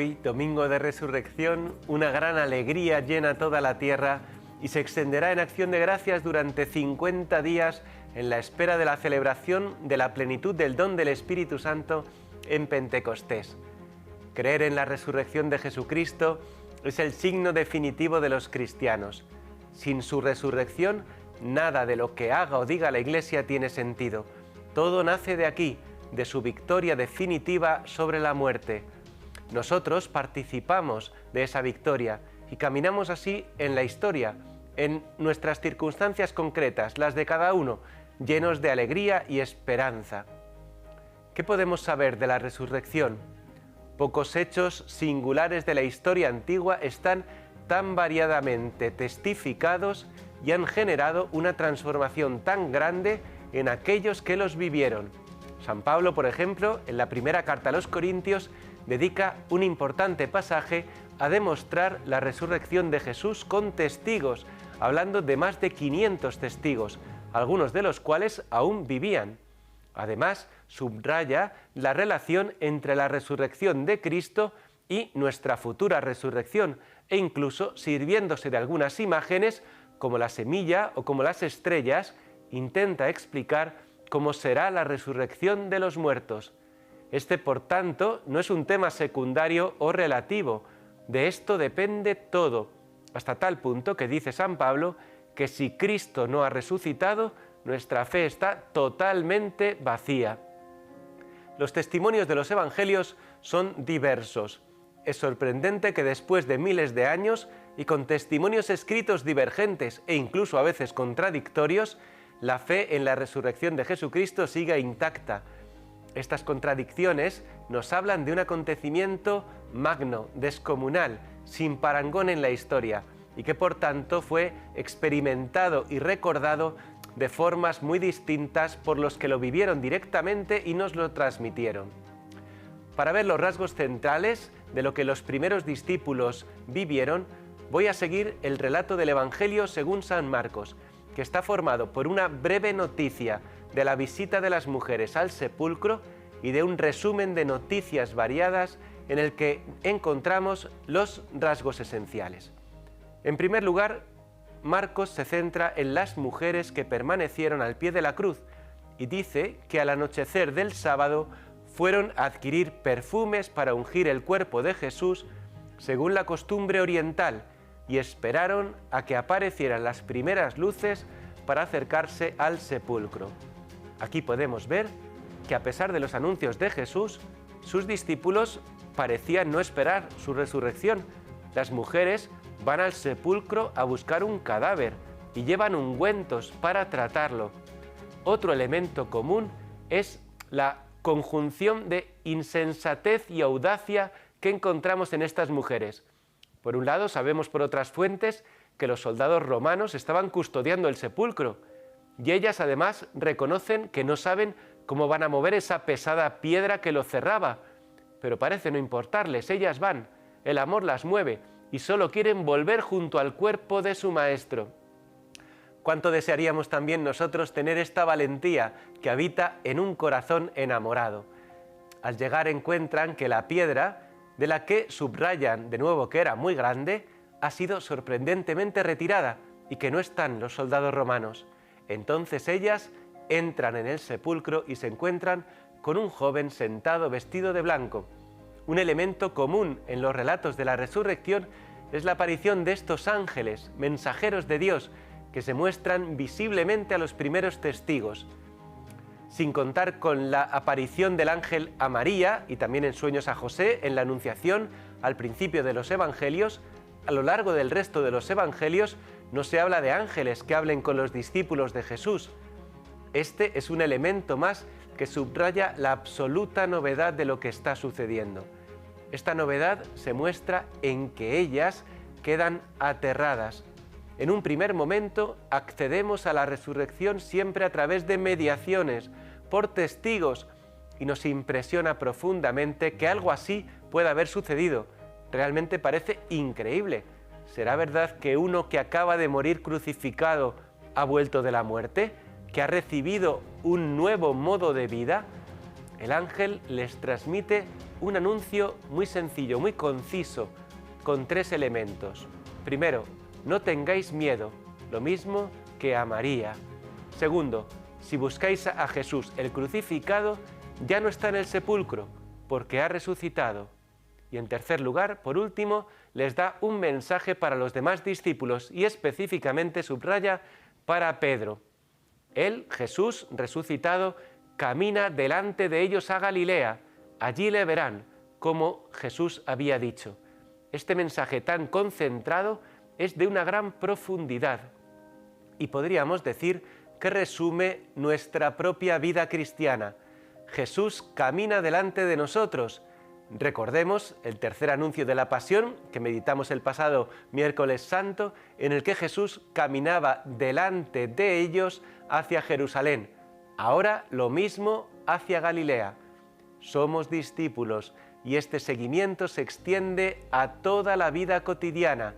Hoy, domingo de resurrección, una gran alegría llena toda la tierra y se extenderá en acción de gracias durante 50 días en la espera de la celebración de la plenitud del don del Espíritu Santo en Pentecostés. Creer en la resurrección de Jesucristo es el signo definitivo de los cristianos. Sin su resurrección, nada de lo que haga o diga la Iglesia tiene sentido. Todo nace de aquí, de su victoria definitiva sobre la muerte. Nosotros participamos de esa victoria y caminamos así en la historia, en nuestras circunstancias concretas, las de cada uno, llenos de alegría y esperanza. ¿Qué podemos saber de la resurrección? Pocos hechos singulares de la historia antigua están tan variadamente testificados y han generado una transformación tan grande en aquellos que los vivieron. San Pablo, por ejemplo, en la primera carta a los Corintios, dedica un importante pasaje a demostrar la resurrección de Jesús con testigos, hablando de más de 500 testigos, algunos de los cuales aún vivían. Además, subraya la relación entre la resurrección de Cristo y nuestra futura resurrección, e incluso sirviéndose de algunas imágenes, como la semilla o como las estrellas, intenta explicar cómo será la resurrección de los muertos. Este, por tanto, no es un tema secundario o relativo. De esto depende todo, hasta tal punto que dice San Pablo que si Cristo no ha resucitado, nuestra fe está totalmente vacía. Los testimonios de los evangelios son diversos. Es sorprendente que después de miles de años y con testimonios escritos divergentes e incluso a veces contradictorios, la fe en la resurrección de Jesucristo siga intacta. Estas contradicciones nos hablan de un acontecimiento magno, descomunal, sin parangón en la historia, y que por tanto fue experimentado y recordado de formas muy distintas por los que lo vivieron directamente y nos lo transmitieron. Para ver los rasgos centrales de lo que los primeros discípulos vivieron, voy a seguir el relato del Evangelio según San Marcos, que está formado por una breve noticia de la visita de las mujeres al sepulcro y de un resumen de noticias variadas en el que encontramos los rasgos esenciales. En primer lugar, Marcos se centra en las mujeres que permanecieron al pie de la cruz y dice que al anochecer del sábado fueron a adquirir perfumes para ungir el cuerpo de Jesús según la costumbre oriental y esperaron a que aparecieran las primeras luces para acercarse al sepulcro. Aquí podemos ver que a pesar de los anuncios de Jesús, sus discípulos parecían no esperar su resurrección. Las mujeres van al sepulcro a buscar un cadáver y llevan ungüentos para tratarlo. Otro elemento común es la conjunción de insensatez y audacia que encontramos en estas mujeres. Por un lado, sabemos por otras fuentes que los soldados romanos estaban custodiando el sepulcro y ellas además reconocen que no saben cómo van a mover esa pesada piedra que lo cerraba, pero parece no importarles, ellas van, el amor las mueve y solo quieren volver junto al cuerpo de su maestro. ¿Cuánto desearíamos también nosotros tener esta valentía que habita en un corazón enamorado? Al llegar encuentran que la piedra, de la que subrayan de nuevo que era muy grande, ha sido sorprendentemente retirada y que no están los soldados romanos. Entonces ellas entran en el sepulcro y se encuentran con un joven sentado vestido de blanco. Un elemento común en los relatos de la resurrección es la aparición de estos ángeles, mensajeros de Dios, que se muestran visiblemente a los primeros testigos. Sin contar con la aparición del ángel a María y también en sueños a José en la Anunciación al principio de los Evangelios, a lo largo del resto de los Evangelios no se habla de ángeles que hablen con los discípulos de Jesús. Este es un elemento más que subraya la absoluta novedad de lo que está sucediendo. Esta novedad se muestra en que ellas quedan aterradas. En un primer momento accedemos a la resurrección siempre a través de mediaciones, por testigos, y nos impresiona profundamente que algo así pueda haber sucedido. Realmente parece increíble. ¿Será verdad que uno que acaba de morir crucificado ha vuelto de la muerte? ¿Que ha recibido un nuevo modo de vida? el ángel les transmite un anuncio muy sencillo, muy conciso, con 3 elementos. Primero, no tengáis miedo, lo mismo que a María. Segundo, si buscáis a Jesús el crucificado, ya no está en el sepulcro, porque ha resucitado. Y en tercer lugar, por último, les da un mensaje para los demás discípulos y específicamente subraya para Pedro. Él, Jesús resucitado, camina delante de ellos a Galilea. Allí le verán, como Jesús había dicho. Este mensaje tan concentrado es de una gran profundidad y podríamos decir que resume nuestra propia vida cristiana. Jesús camina delante de nosotros. Recordemos el tercer anuncio de la Pasión que meditamos el pasado miércoles santo, en el que Jesús caminaba delante de ellos hacia Jerusalén. Ahora lo mismo hacia Galilea. Somos discípulos y este seguimiento se extiende a toda la vida cotidiana.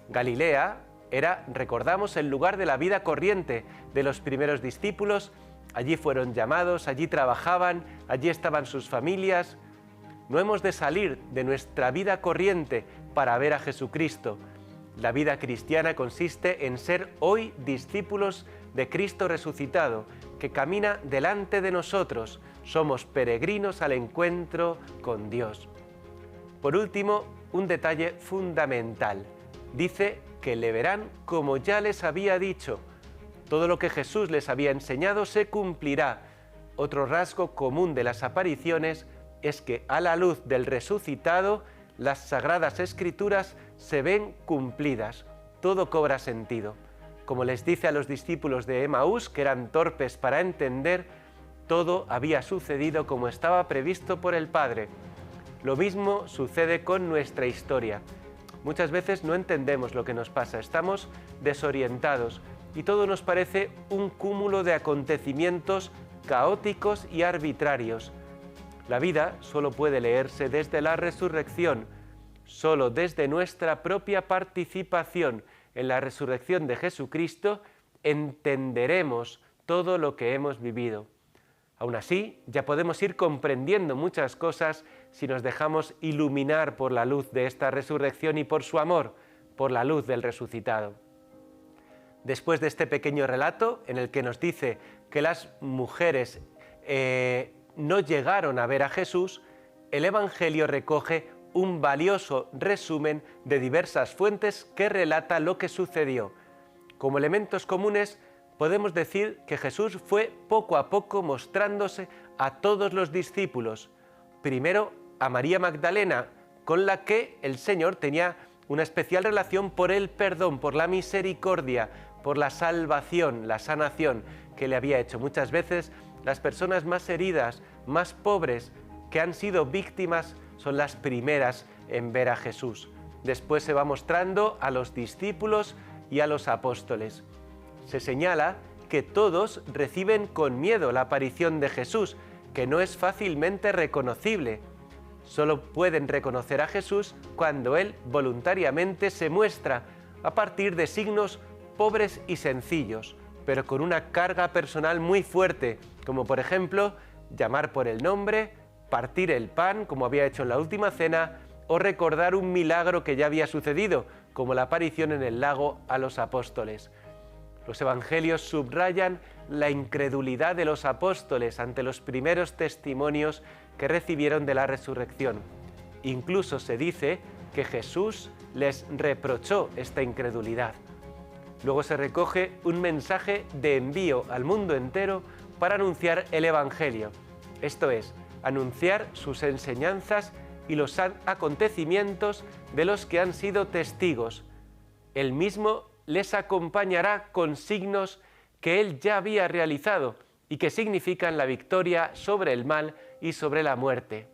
Galilea era, recordamos, el lugar de la vida corriente de los primeros discípulos. Allí fueron llamados, allí trabajaban, allí estaban sus familias. No hemos de salir de nuestra vida corriente para ver a Jesucristo. La vida cristiana consiste en ser hoy discípulos de Cristo resucitado, que camina delante de nosotros. Somos peregrinos al encuentro con Dios. Por último, un detalle fundamental. Dice que le verán como ya les había dicho. Todo lo que Jesús les había enseñado se cumplirá. Otro rasgo común de las apariciones es que a la luz del resucitado, las Sagradas Escrituras se ven cumplidas. Todo cobra sentido. Como les dice a los discípulos de Emaús, que eran torpes para entender, todo había sucedido como estaba previsto por el Padre. Lo mismo sucede con nuestra historia. Muchas veces no entendemos lo que nos pasa, estamos desorientados y todo nos parece un cúmulo de acontecimientos caóticos y arbitrarios. La vida solo puede leerse desde la resurrección, solo desde nuestra propia participación en la resurrección de Jesucristo entenderemos todo lo que hemos vivido. Aún así, ya podemos ir comprendiendo muchas cosas si nos dejamos iluminar por la luz de esta resurrección y por su amor, por la luz del resucitado. Después de este pequeño relato en el que nos dice que las mujeres no llegaron a ver a Jesús, el Evangelio recoge un valioso resumen de diversas fuentes que relata lo que sucedió. Como elementos comunes, podemos decir que Jesús fue poco a poco mostrándose a todos los discípulos. Primero a María Magdalena, con la que el Señor tenía una especial relación por el perdón, por la misericordia, por la salvación, la sanación que le había hecho. Muchas veces las personas más heridas, más pobres, que han sido víctimas, son las primeras en ver a Jesús. Después se va mostrando a los discípulos y a los apóstoles. Se señala que todos reciben con miedo la aparición de Jesús, que no es fácilmente reconocible. Solo pueden reconocer a Jesús cuando Él voluntariamente se muestra a partir de signos pobres y sencillos, pero con una carga personal muy fuerte, como por ejemplo llamar por el nombre, partir el pan, como había hecho en la última cena, o recordar un milagro que ya había sucedido, como la aparición en el lago a los apóstoles. Los evangelios subrayan la incredulidad de los apóstoles ante los primeros testimonios que recibieron de la resurrección. Incluso se dice que Jesús les reprochó esta incredulidad. Luego se recoge un mensaje de envío al mundo entero para anunciar el Evangelio, esto es, anunciar sus enseñanzas y los acontecimientos de los que han sido testigos. Él mismo les acompañará con signos que Él ya había realizado y que significan la victoria sobre el mal y sobre la muerte.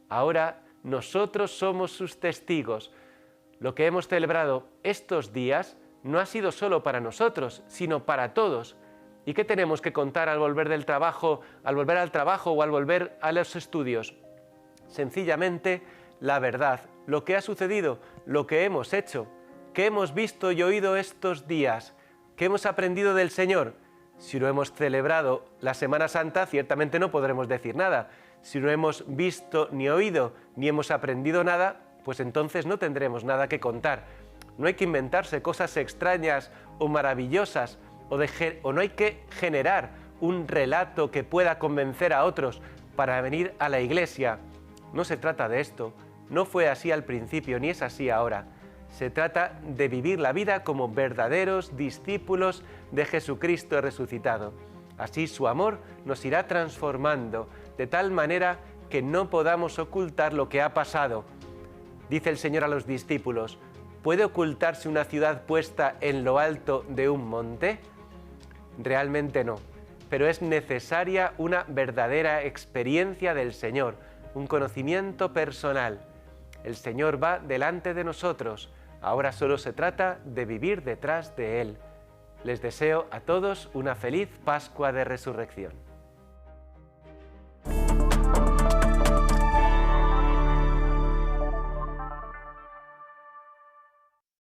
Ahora nosotros somos sus testigos. Lo que hemos celebrado estos días no ha sido solo para nosotros, sino para todos. ¿Y qué tenemos que contar al volver del trabajo, al volver al trabajo o al volver a los estudios? Sencillamente la verdad, lo que ha sucedido, lo que hemos hecho, que hemos visto y oído estos días, que hemos aprendido del Señor. Si no hemos celebrado la Semana Santa, ciertamente no podremos decir nada. Si no hemos visto ni oído ni hemos aprendido nada, pues entonces no tendremos nada que contar. No hay que inventarse cosas extrañas o maravillosas o no hay que generar un relato que pueda convencer a otros para venir a la iglesia. No se trata de esto. No fue así al principio ni es así ahora. Se trata de vivir la vida como verdaderos discípulos de Jesucristo resucitado. Así su amor nos irá transformando de tal manera que no podamos ocultar lo que ha pasado. Dice el Señor a los discípulos: ¿puede ocultarse una ciudad puesta en lo alto de un monte? Realmente no, pero es necesaria una verdadera experiencia del Señor, un conocimiento personal. El Señor va delante de nosotros. Ahora solo se trata de vivir detrás de Él. Les deseo a todos una feliz Pascua de Resurrección.